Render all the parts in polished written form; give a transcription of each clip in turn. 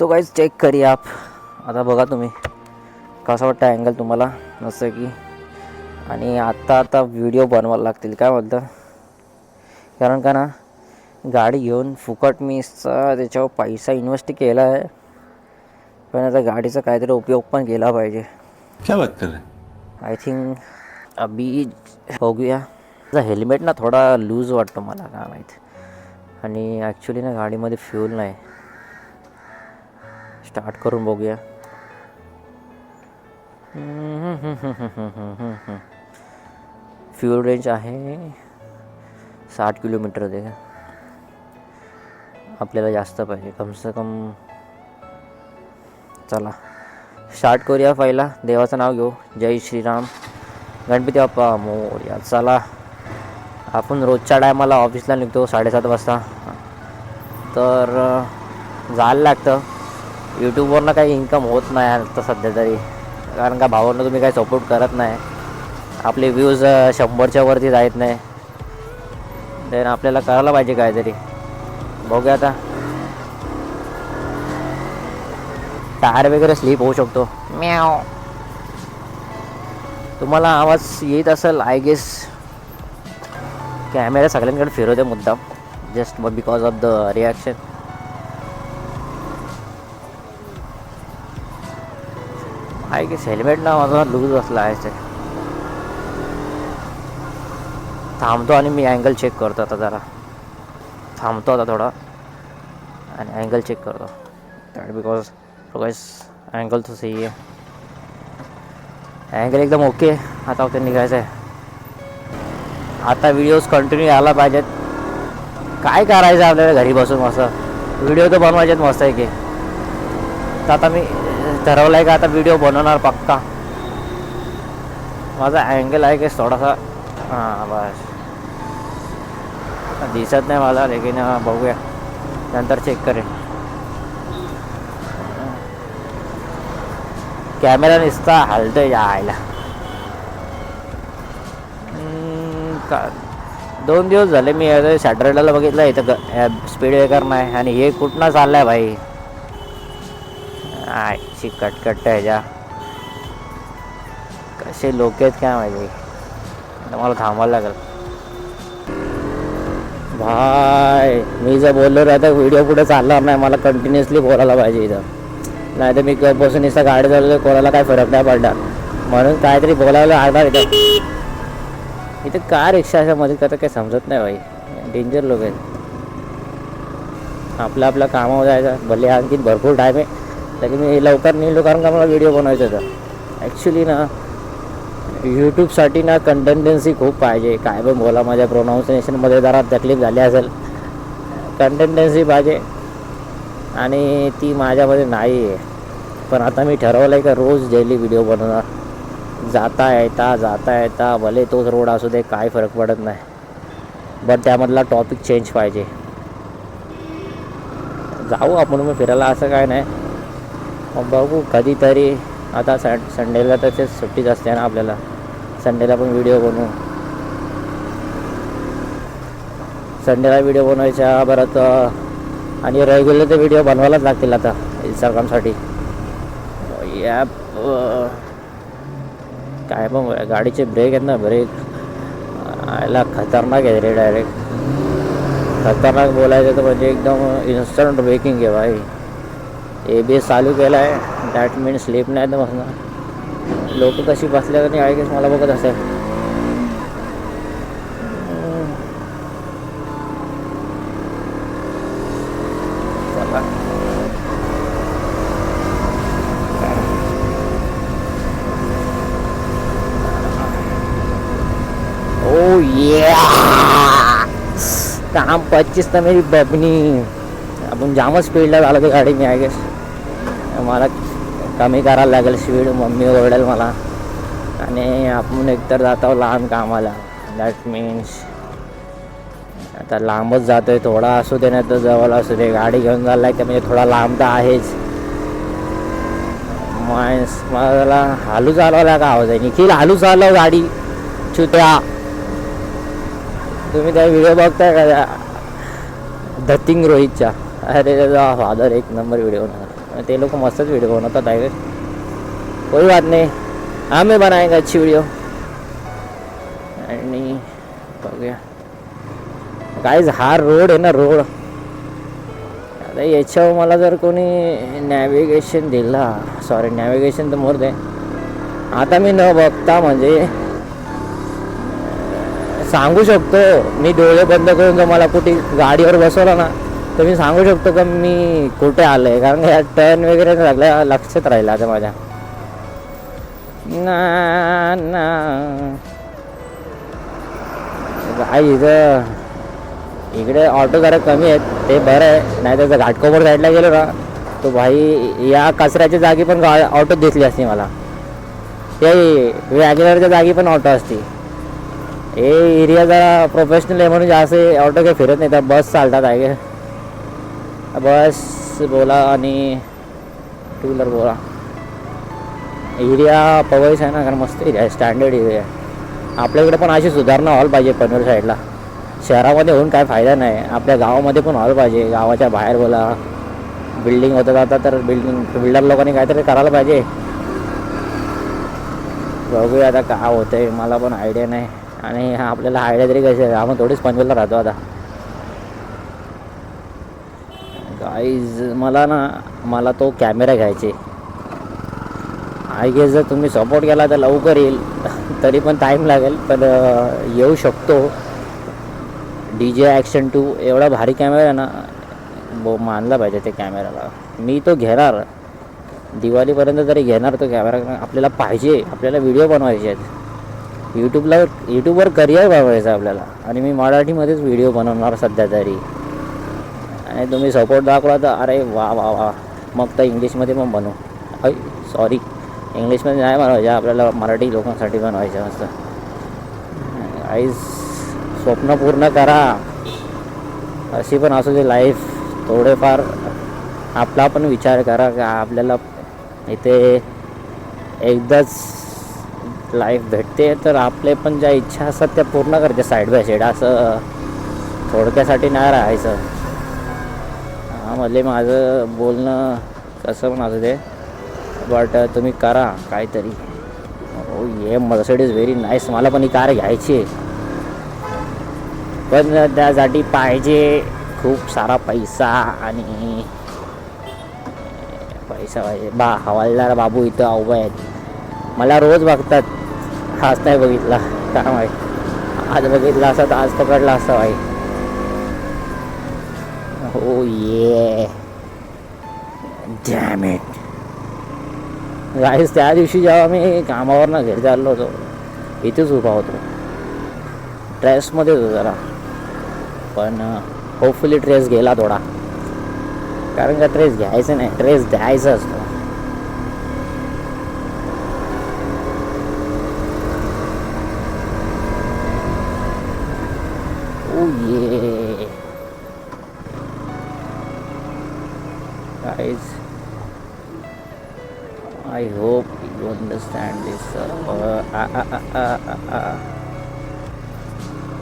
So guys check करिए आप. आता बघा तुम्ही कसा वाटतं अँगल तुम्हाला नसतं की. आणि आता व्हिडिओ बनवायला लागतील काय बोलतं, कारण का ना गाडी घेऊन फुकट मी त्याच्यावर पैसा इन्व्हेस्ट केला आहे, पण आता गाडीचा काहीतरी उपयोग पण केला पाहिजे. क्या बात कर रहे हैं? आय थिंक अभी बघूया. हेल्मेट ना थोडा लूज वाटतो मला काय माहीत, आणि ॲक्च्युली ना गाडीमध्ये फ्यूल नाही. स्टार्ट करून बघूया. फ्यूल रेंज आहे 60 किलोमीटर दे. आपल्याला जास्त पाहिजे कम से कम. चला स्टार्ट करूया. पहिला देवाचं नाव घेऊ. जय श्रीराम, गणपती बाप्पा मोरया. चला आपण रोजच्या टायमाला ऑफिसला निघतो 7:30 वाजता, तर जायला लागतं. यूट्यूबवरनं काही इन्कम होत नाही आता सध्या तरी, कारण का भावांना तुम्ही काही सपोर्ट करत नाही. आपले व्ह्यूज 100च्या वरती जात नाही. तर आपल्याला करायला पाहिजे काहीतरी. बघूया आता. टायर वगैरे स्लिप होऊ शकतो. म्याव. तुम्हाला आवाज येत असेल आय गेस. कॅमेरा सगळ्यांकडे फिरवते मुद्दाम, just because of the reaction. I guess helmet ना माझा लूज असला आहे. थांबतो आणि मी अँगल चेक करतो. आता जरा थांबतो आता थोडा आणि अँगल चेक करतो. दॅट बिकॉज अँगल तो सही आहे. अँगल एकदम ओके. आता ते निघायचं आहे. आता व्हिडिओज कंटिन्यू यायला पाहिजेत. काय करायचं आपल्याला घरी बसून असं. व्हिडिओ तर बनवायचेत मस्त आहे की. तर आता मी ठरवलं आहे का आता व्हिडिओ बनवणार पक्का. माझा अँगल आहे की थोडासा, हां बस दिसत नाही मला, लेकिन बघूया नंतर चेक करेन. कॅमेरा नुसता हलतोय यायला. 2 दिवस झाले मी सॅटरडेला बघितलं इथं स्पीड ब्रेकर नाही, आणि हे कुठनं चाललं आहे भाई. आयची कटकट ह्याच्या. कसे लोक आहेत काय माहिती. मला थांबायला लागेल भाई. मी जर बोललो राहता व्हिडिओ पुढे चालणार नाही. मला कंटिन्युअसली बोलायला पाहिजे इथं, नाही तर मी बसून इथं गाडी चालवलं कोणाला काय फरक नाही पडणार. म्हणून काहीतरी बोलायला लागणार इथं. इथं का रिक्षा अशा मध्ये करतं काही समजत नाही भाई. डेंजर लोक आहेत. आपल्या कामावर जायचं भले आणखी भरपूर टाईम आहे, तरी मी लवकर निघलो कारण का मला व्हिडिओ बनवायचा होता. ॲक्च्युली ना यूट्यूबसाठी ना कंटेंटन्सी खूप पाहिजे. काय पण बोला, माझ्या प्रोनाऊन्सिएशनमध्ये जरा तकलीफ झाली असेल. कंटेंटन्सी पाहिजे आणि ती माझ्यामध्ये नाही आहे. पण आता मी ठरवलं आहे का रोज डेली व्हिडिओ बनवणार. जाता येता भले तोच रोड असू दे, काय फरक पडत नाही, बट त्यामधला टॉपिक चेंज पाहिजे. जाऊ आपण मग फिरायला, असं काय नाही. मग बघू कधीतरी. आता संडेला तर ते सुट्टीच असते ना आपल्याला. संडेला पण व्हिडिओ बनवू. संडेला व्हिडिओ बनवायच्या परत, आणि रेग्युलर ते व्हिडिओ बनवायलाच लागतील आता इंस्टाग्रामसाठी. या काय पण गाडीचे ब्रेक आहेत ना, ब्रेक याला खतरनाक आहे रे. डायरेक्ट खतरनाक बोलायचं तर म्हणजे एकदम इन्स्टंट ब्रेकिंग आहे भाई. ABS चालू केला आहे, दॅट मीन स्लिप नाही तर बसणार. लोक कशी बसल्या आणि आय गेस मला बघत असेल. चला ओ ये काम 25 तर मेरी बबनी. आपण जामच स्पीडला झालं ते गाडी. मी आय गेस मला कमी करायला लागेल स्पीड. मम्मी ओरडेल मला. आणि आपण एकतर जातो लांब कामाला, दॅट मीन्स आता लांबच जातो आहे. थोडा असू दे नाही तर जवळ असू दे, गाडी घेऊन जायला लागते म्हणजे थोडा लांब तर आहेच. मला हालू चालवायला का आवाज आहे. निखिल हालू चालव गाडी छुट्या. तुम्ही त्या व्हिडिओ बघताय का धतिंग रोहितच्या. अरे त्याचा फादर एक नंबर व्हिडिओ ते लोक मस्तच व्हिडिओ बनवतात आहे. कोई बात नाही, आम्ही बनाएंगे अच्छी व्हिडिओ. आणि बघूया गाईज, हा रोड आहे ना, रोड आता याच्यावर मला जर कोणी नॅव्हिगेशन दिला, सॉरी नॅव्हिगेशन तर मोर दे, आता मी न बघता म्हणजे सांगू शकतो, मी डोळे बंद करून जर मला कुठे गाडीवर बसवलं ना तर मी सांगू शकतो का मी कुठे आलो आहे. कारण या टर्न वगैरे लागल्या लक्षात राहिलं आता माझ्या ना ना. काय इथं इकडे ऑटो जरा कमी आहेत, ते बरं आहे. नाही तर घाटकोपर साईडला गेलो ना तो भाई या कचऱ्याच्या जागी पण ऑटो दिसली असती मला, ते वॅगनरच्या जागी पण ऑटो असते. हे एरिया जरा प्रोफेशनल आहे म्हणून जास्त ऑटो काही फिरत नाही, तर बस चालतात आहे. बस बोला आणि टू व्हीलर बोला. एरिया पवईस आहे ना, कारण मस्त एरिया आहे, स्टँडर्ड एरिया आहे. आपल्याकडे पण अशी सुधारणा व्हायला पाहिजे पनवेल साईडला. शहरामध्ये होऊन काय फायदा नाही, आपल्या गावामध्ये पण व्हायला पाहिजे. गावाच्या बाहेर बोला बिल्डिंग होतं आता, तर बिल्डर लोकांनी काहीतरी करायला पाहिजे. बघूया आता काय होतं आहे, मला पण आयडिया नाही. आणि आपल्याला आयडिया तरी कशी आहे, आपण थोडीच पनवेलला राहतो आता. गाईज मला तो कॅमेरा घ्यायचे. आय गेस जर तुम्ही सपोर्ट केला तर लवकर येईल, तरी पण टाईम लागेल, पण येऊ शकतो. DJ Action 2 एवढा भारी कॅमेरा आहे ना, मानला पाहिजे ते कॅमेराला. मी तो घेणार, दिवाळीपर्यंत तरी घेणार तो कॅमेरा. आपल्याला पाहिजे, आपल्याला व्हिडिओ बनवायचे आहेत. यूट्यूबवर करिअर बनवायचं आपल्याला, आणि मी मराठीमध्येच व्हिडिओ बनवणार सध्या तरी. आणि तुम्ही सपोर्ट दाखवला तर अरे वा वा वा, मग तर इंग्लिशमध्ये पण बनवू. सॉरी, इंग्लिशमध्ये नाही बनवायचं, आपल्याला मराठी लोकांसाठी बनवायचं असतं. आईज स्वप्न पूर्ण करा, अशी पण असू दे लाईफ. थोडेफार आपला पण विचार करा का आपल्याला इथे एकदाच लाईफ भेटते, तर आपले पण ज्या इच्छा असतात त्या पूर्ण करायच्या साईड बाय साईड. असं थोडक्यासाठी नाही राहायचं. म्हणजे माझं बोलणं कसं पण असू दे, बट तुम्ही करा काहीतरी. हो ये मर्सिडीज व्हेरी नाईस, मला पण ही कार घ्यायची आहे, पण त्यासाठी पाहिजे खूप सारा पैसा. आणि पैसा पाहिजे. हवालदार बाबू इथं उभे आहेत, मला रोज बघतात. आज नाही बघितला काय माहीत, आज बघितला असं तर आज पकडला असं भाई. हो ये डॅम इट गाईस. त्या दिवशी जेव्हा मी कामावरनं घरी चाललो होतो, इथेच उभा होतो, ट्रेसमध्येच होतो जरा, पण होपफुली ट्रेस गेला थोडा. कारण का ट्रेस घ्यायचं नाही, ट्रेस द्यायचा असतो. ओ ये guys, I hope you understand this.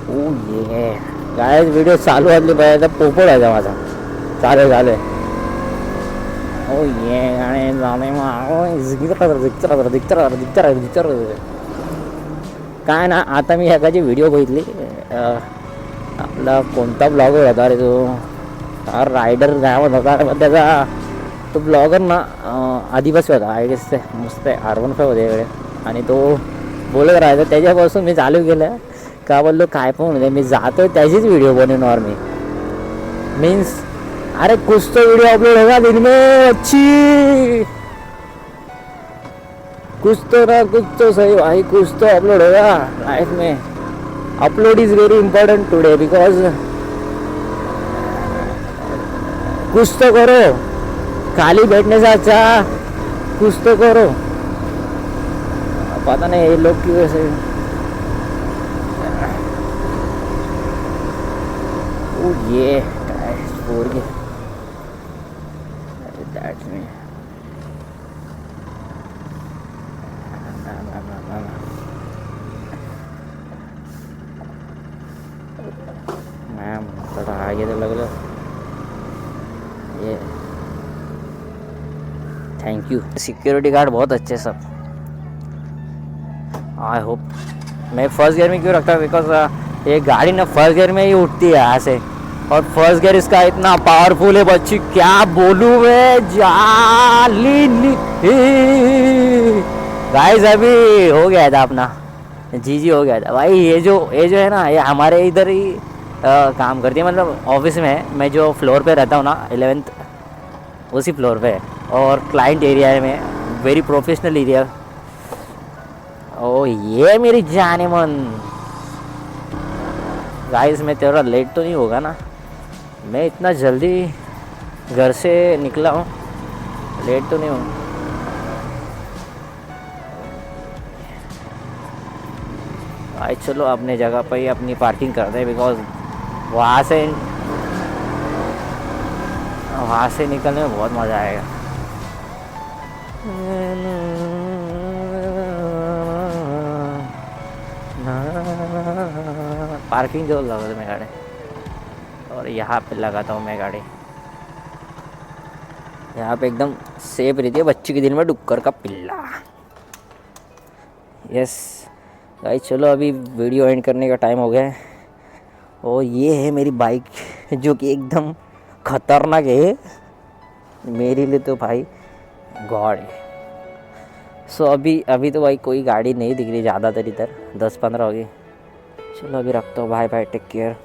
ओ ये गाइस, व्हिडिओ चालू असली पाहिजे तर पोपट आहे माझा. चालेल चालेल. ओ ये गाणे जाणे काय ना. आता मी ह्याची व्हिडिओ बघितली, आपला कोणता ब्लॉगर होता रे तो, रायडर गावात होता, पण त्याचा तो ब्लॉगर ना आदिवासी होता. आय गेस मस्त आहे, R15 होते वेळे. आणि तो बोलत राहायचा. त्याच्यापासून मी चालू केलं का, बोललो काय पण म्हणजे मी जातो त्याचीच व्हिडिओ बनवणार मी. मीन्स अरे कुछ तो वीडियो अपलोड होगा दिन में अच्छी, कुछ तो ना कुछ तो सही भाई, कुछ तो अपलोड होगा लाइफ में. Upload is very important today, because कुछ तो करो, खाली बैठने से अच्छा कुछ तो करो. पता नहीं ये लोग क्यों ऐसे. ओ ये पोरगी, that's me. मॅम थोडा आगे तो लगलो ये. Thank you. सिक्योरिटी गार्ड बहुत अच्छे सब। I hope. मैं फर्स्ट गियर में क्यों रखता हूँ, बिकॉज ये गाड़ी ना फर्स्ट गियर में ही उठती है यहाँ से, और फर्स्ट गियर इसका इतना पावरफुल है बच्ची, क्या बोलूँ मैं। जाली गाइस अभी हो गया था अपना जी हो गया था भाई। ये जो है ना, ये हमारे इधर ही काम करती है, मतलब ऑफिस में है। मैं जो फ्लोर पे रहता हूँ ना 11th, उसी फ्लोर पे है, और क्लाइंट एरिया में, वेरी प्रोफेशनल एरिया। ओ ये मेरी जाने मन। गाइस मैं तेरा लेट तो नहीं होगा ना, मैं इतना जल्दी घर से निकला हूँ, लेट तो नहीं हूँ। भाई चलो अपने जगह पर ही अपनी पार्किंग करते हैं, बिकॉज वहाँ से निकलने में बहुत मज़ा आएगा। पार्किंग जो लगा मैं गाड़ी, और यहाँ पे लगाता हूँ मैं गाड़ी। यहाँ पे एकदम सेफ रहती है बच्ची के दिल में डुक्कर का पिल्ला। यस भाई चलो अभी वीडियो एंड करने का टाइम हो गया है। और ये है मेरी बाइक जो कि एकदम खतरनाक है मेरे लिए तो भाई, गॉड है। सो अभी तो भाई कोई गाड़ी नहीं दिख रही ज़्यादातर, इधर 10-15 होगी। चलो अभी रखता हूँ, बाय बाय, टेक केयर।